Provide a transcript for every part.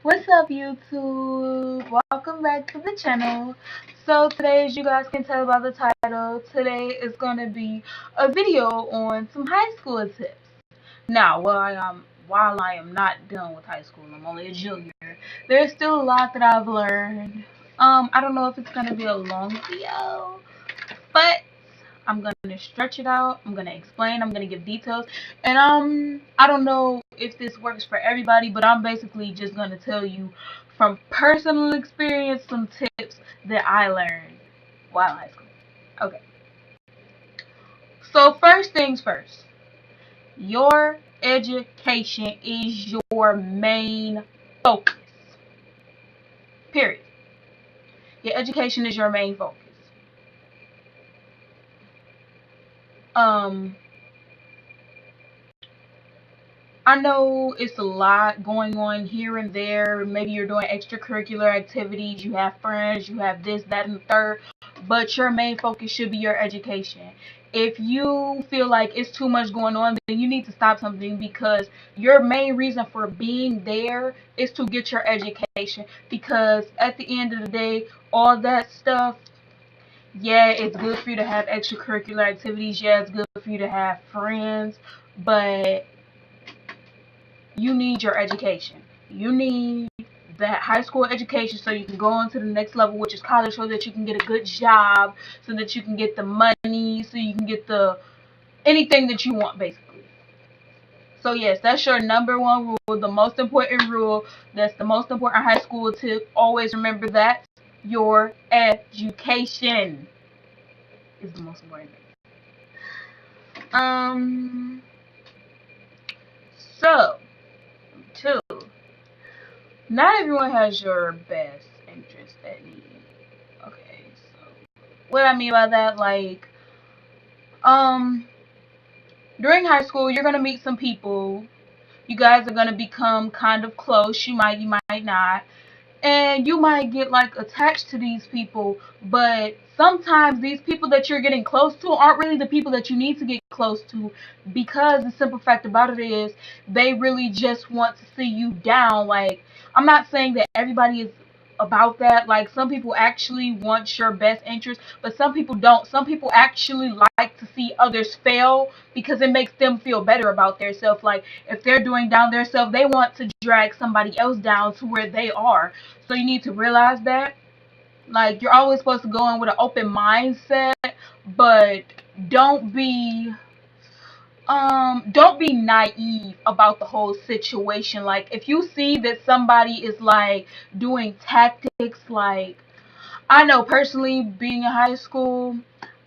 What's up, YouTube? Welcome back to the channel. So today, as you guys can tell by the title, today is going to be a video on some high school tips. Now, while I am not done with high school, I'm only a junior. There's still a lot that I've learned. I don't know if it's going to be a long video, but I'm gonna stretch it out. I'm gonna explain. I'm gonna give details. And I don't know if this works for everybody, but I'm basically just gonna tell you from personal experience some tips that I learned while in high school. Okay. So first things first. Your education is your main focus. Period. Your education is your main focus. Um I know it's a lot going on here and there. Maybe you're doing extracurricular activities, you have friends, you have this, that, and the third, but your main focus should be your education. If you feel like it's too much going on, then you need to stop something because your main reason for being there is to get your education. Because at the end of the day, all that stuff, yeah, it's good for you to have extracurricular activities, yeah, it's good for you to have friends, but you need your education. You need that high school education so you can go on to the next level, which is college, so that you can get a good job, so that you can get the money, so you can get the anything that you want, basically. So yes, that's your number one rule, the most important rule. That's the most important high school tip. Always remember that your education is the most important thing. So two. Not everyone has your best interest at need. Okay, so what I mean by that, like, um, during high school, you're gonna meet some people. You guys are gonna become kind of close. You might not, and you might get like attached to these people. But sometimes these people that you're getting close to aren't really the people that you need to get close to, because the simple fact about it is they really just want to see you down. Like, I'm not saying that everybody is about that. Like, some people actually want your best interest, but some people don't. Some people actually like to see others fail because it makes them feel better about themselves. Like, if they're doing down themselves, they want to drag somebody else down to where they are. So you need to realize that. Like, you're always supposed to go in with an open mindset, but don't be don't be naive about the whole situation. Like, if you see that somebody is like doing tactics, like, I know personally, being in high school,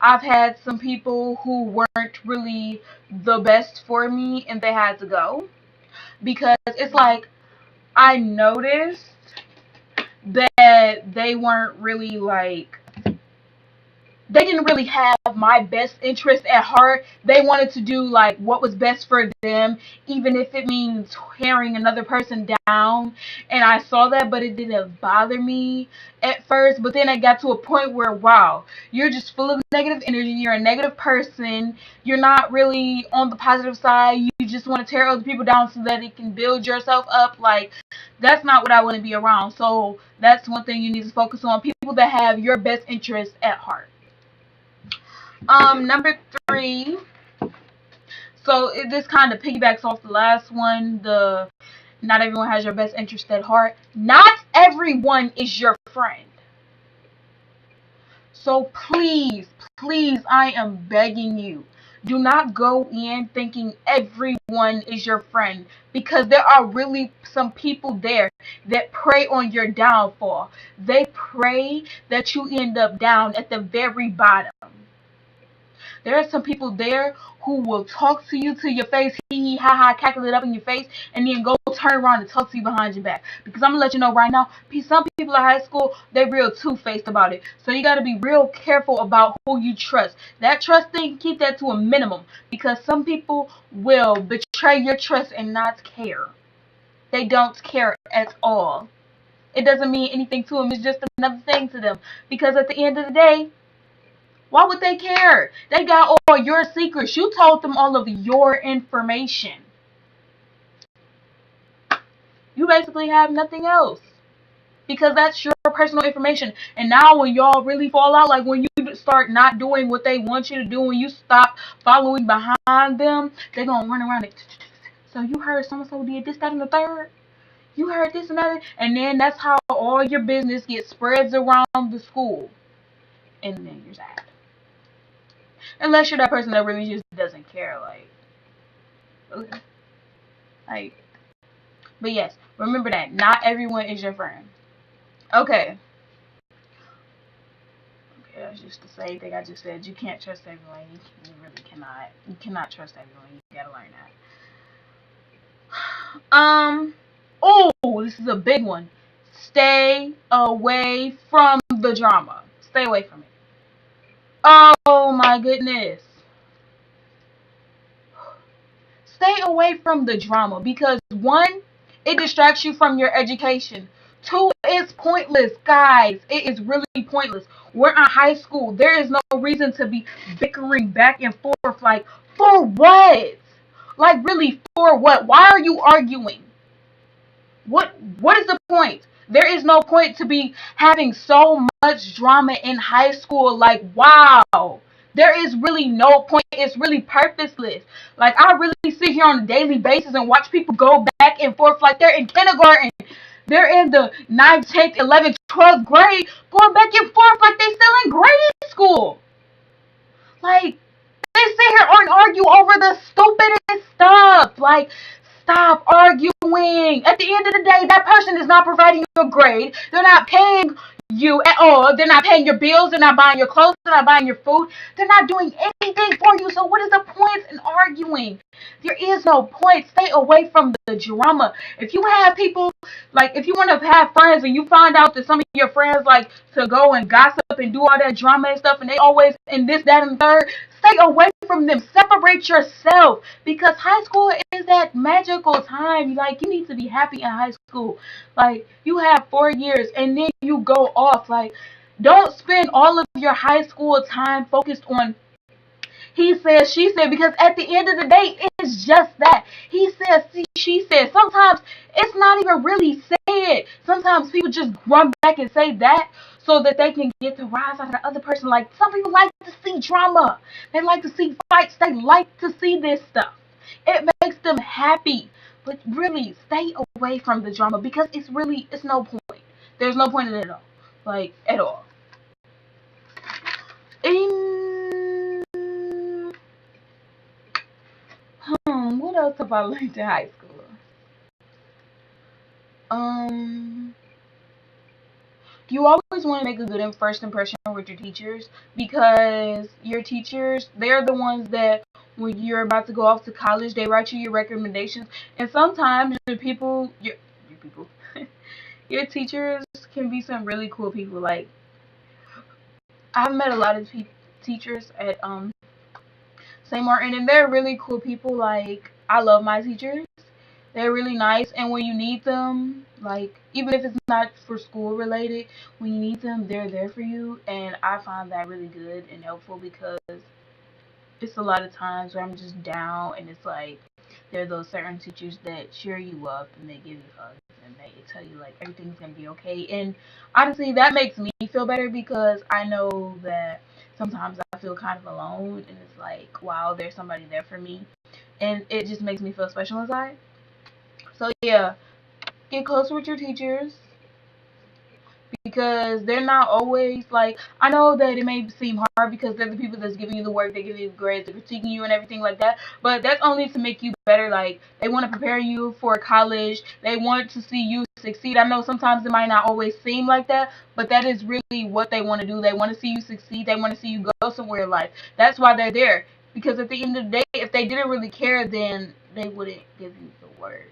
I've had some people who weren't really the best for me and they had to go, because it's like I noticed that they weren't really like, they didn't really have my best interest at heart. They wanted to do like what was best for them, even if it means tearing another person down. And I saw that, but it didn't bother me at first. But then I got to a point where, wow, you're just full of negative energy. You're a negative person. You're not really on the positive side. You just want to tear other people down so that it can build yourself up. Like, that's not what I want to be around. So that's one thing you need to focus on: people that have your best interest at heart. Number three. So this kind of piggybacks off the last one. The not everyone has your best interest at heart. Not everyone is your friend. So please, please, I am begging you, do not go in thinking everyone is your friend, because there are really some people there that prey on your downfall. They pray that you end up down at the very bottom. There are some people there who will talk to you to your face, hee hee ha ha, cackle it up in your face, and then go turn around and talk to you behind your back. Because I'm gonna let you know right now, some people in high school, they're real two-faced about it. So you gotta be real careful about who you trust. That trust thing, keep that to a minimum, because some people will betray your trust and not care. They don't care at all. It doesn't mean anything to them. It's just another thing to them. Because at the end of the day, why would they care? They got all your secrets. You told them all of your information. You you basically have nothing else. Because that's your personal information. And now when y'all really fall out, like when you start not doing what they want you to do, when you stop following behind them, they're going to run around and, so you heard so-and-so did this, that, and the third? You heard this and that? And then that's how all your business gets spreads around the school. And then you're sad. Unless you're that person that really just doesn't care, like, okay. Like, but yes, remember that. Not everyone is your friend. Okay. That's just the same thing I just said. You can't trust everyone. You really cannot. You cannot trust everyone. You gotta learn that. Oh, this is a big one. Stay away from the drama. Stay away from it. Oh my goodness. Stay away from the drama because one, it distracts you from your education. Two, it's pointless, guys. It is really pointless. We're in high school. There is no reason to be bickering back and forth. Like, for what? Like, really, for what? Why are you arguing? What is the point? There is no point to be having so much drama in high school. Like, wow. There is really no point. It's really purposeless. Like, I really sit here on a daily basis and watch people go back and forth like they're in kindergarten. They're in the 9th, 10th, 11th, 12th grade, going back and forth like they still in grade school. Like, they sit here and argue over the stupidest stuff. Like, stop arguing. At the end of the day, that person is not providing you a grade. They're not paying you at all. They're not paying your bills. They're not buying your clothes. They're not buying your food. They're not doing anything for you. So what is the point in arguing? There is no point. Stay away from the drama. If you have people, like, if you want to have friends and you find out that some of your friends like to go and gossip and do all that drama and stuff and they always in this, that, and the third, stay away from them. Separate yourself because high school is that magical time. Like, you need to be happy in high school. Like, you have 4 years and then you go off. Like, don't spend all of your high school time focused on he said, she said, because at the end of the day, it's just that. He said, she said. Sometimes it's not even really said. Sometimes people just run back and say that so that they can get the rise out of the other person. Like, some people like to see drama. They like to see fights. They like to see this stuff. It makes them happy. But really, stay away from the drama because it's no point. There's no point in it at all. Like, at all. What else have I learned in high school? You always want to make a good first impression with your teachers because your teachers, they're the ones that when you're about to go off to college, they write you your recommendations. And sometimes your people, your teachers can be some really cool people. Like, I've met a lot of teachers at St. Martin, and they're really cool people. Like, I love my teachers. They're really nice, and when you need them, like, even if it's not for school related, when you need them, they're there for you, and I find that really good and helpful because it's a lot of times where I'm just down, and it's like, there are those certain teachers that cheer you up, and they give you hugs, and they tell you, like, everything's gonna be okay, and honestly, that makes me feel better because I know that sometimes I feel kind of alone, and it's like, wow, there's somebody there for me, and it just makes me feel special inside. So yeah, get closer with your teachers because they're not always like, I know that it may seem hard because they're the people that's giving you the work, they give you the grades, they're critiquing you and everything like that, but that's only to make you better. Like, they want to prepare you for college, they want to see you succeed. I know sometimes it might not always seem like that, but that is really what they want to do. They want to see you succeed, they want to see you go somewhere in life. That's why they're there, because at the end of the day, if they didn't really care, then they wouldn't give you the word.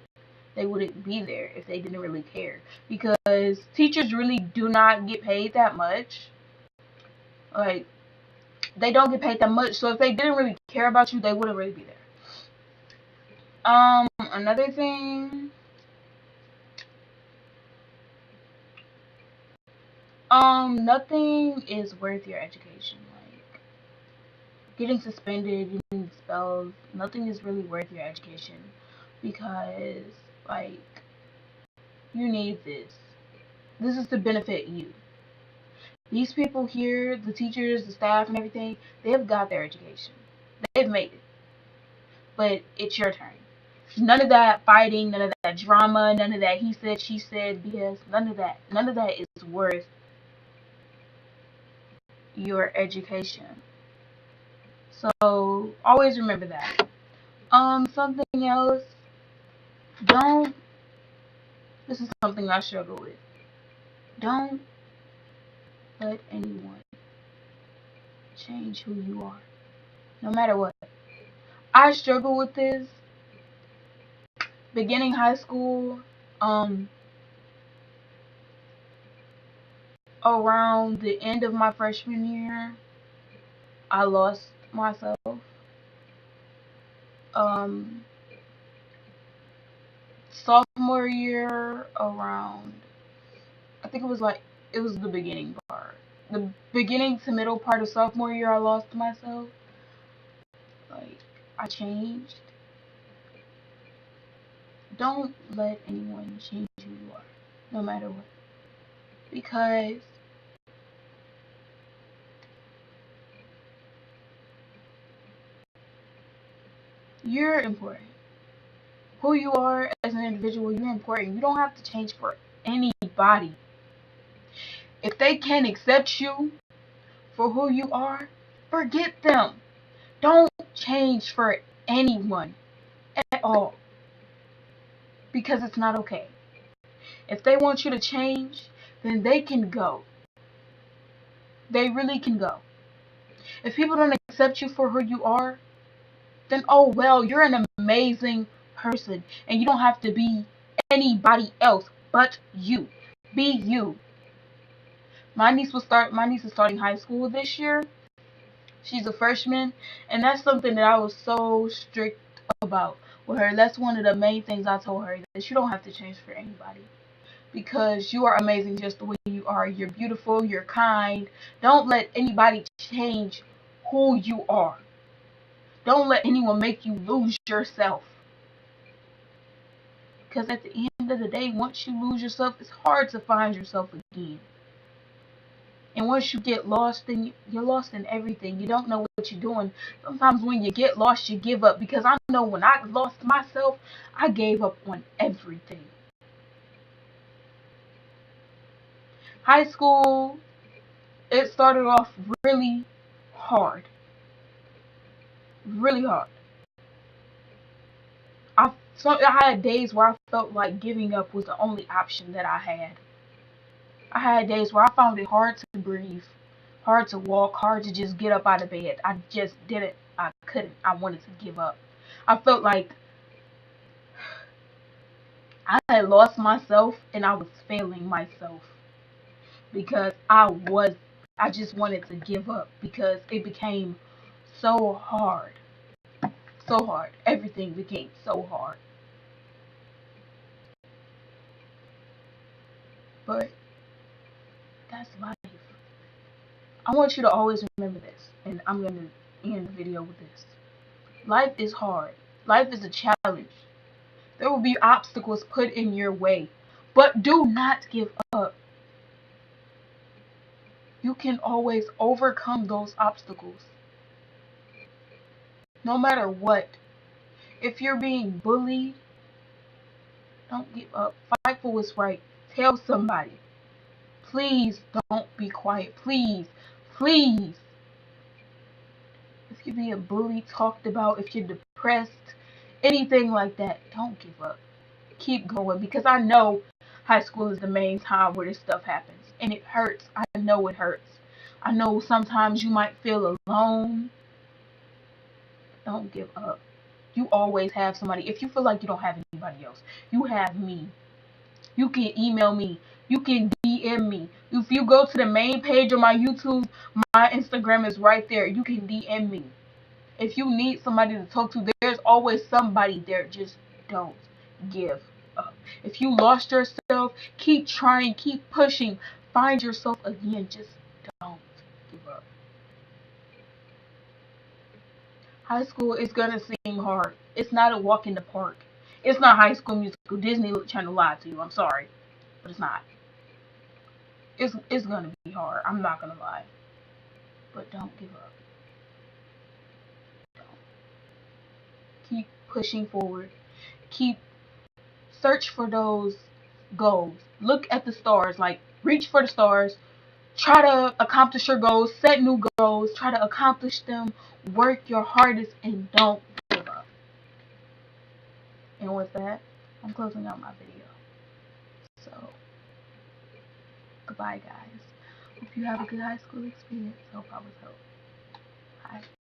They wouldn't be there if they didn't really care. Because teachers really do not get paid that much. Like, they don't get paid that much. So if they didn't really care about you, they wouldn't really be there. Another thing. Nothing is worth your education. Like, getting suspended, getting expelled, nothing is really worth your education. Because, like, You need this. This is to benefit you. These people here, the teachers, the staff, and everything, they've got their education. They've made it. But it's your turn. None of that fighting, none of that drama, none of that he said, she said, BS, none of that. None of that is worth your education. So always remember that. Something else. Don't. This is something I struggle with. Don't let anyone change who you are, no matter what. I struggle with this beginning high school. Around the end of my freshman year, I lost myself. Um, Sophomore year, around, I think it was the beginning part. The beginning to middle part of sophomore year, I lost myself. Like, I changed. Don't let anyone change who you are, no matter what. Because you're important. Who you are as an individual, you're important. You don't have to change for anybody. If they can't accept you for who you are, forget them. Don't change for anyone at all. Because it's not okay. If they want you to change, then they can go. They really can go. If people don't accept you for who you are, then oh well, you're an amazing person. And you don't have to be anybody else but you. Be you. My niece is starting high school this year. She's a freshman, and that's something that I was so strict about with her. That's one of the main things I told her, that you don't have to change for anybody. Because you are amazing just the way you are. You're beautiful, you're kind. Don't let anybody change who you are. Don't let anyone make you lose yourself. Because at the end of the day, once you lose yourself, it's hard to find yourself again. And once you get lost, then you're lost in everything. You don't know what you're doing. Sometimes when you get lost, you give up. Because I know when I lost myself, I gave up on everything. High school, it started off really hard. Really hard. I had days where I felt like giving up was the only option that I had. I had days where I found it hard to breathe, hard to walk, hard to just get up out of bed. I just didn't. I couldn't. I wanted to give up. I felt like I had lost myself and I was failing myself because I just wanted to give up because it became so hard. So hard. Everything became so hard. But that's life. I want you to always remember this, and I'm going to end the video with this. Life is hard. Life is a challenge. There will be obstacles put in your way, but do not give up. You can always overcome those obstacles, no matter what. If you're being bullied, don't give up. Fight for what's right. Tell somebody. Please don't be quiet. Please, please. If you're being bullied, talked about, if you're depressed, anything like that, don't give up. Keep going, because I know high school is the main time where this stuff happens. And it hurts. I know it hurts. I know sometimes you might feel alone. Don't give up. You always have somebody. If you feel like you don't have anybody else, you have me. You can email me. You can DM me. If you go to the main page of my YouTube, my Instagram is right there. You can DM me. If you need somebody to talk to, there's always somebody there. Just don't give up. If you lost yourself, keep trying, keep pushing. Find yourself again. Just don't give up. High school is gonna seem hard. It's not a walk in the park. It's not High School Musical. Disney Channel lied to you. I'm sorry. but it's not. It's gonna be hard. I'm not gonna lie. But don't give up. Don't. Keep pushing forward. Keep search for those goals. Look at the stars. Like reach for the stars. Try to accomplish your goals. Set new goals. Try to accomplish them. Work your hardest and don't give up. And with that, I'm closing out my video. So, goodbye, guys. Hope you have a good high school experience. Hope I was helpful. Bye.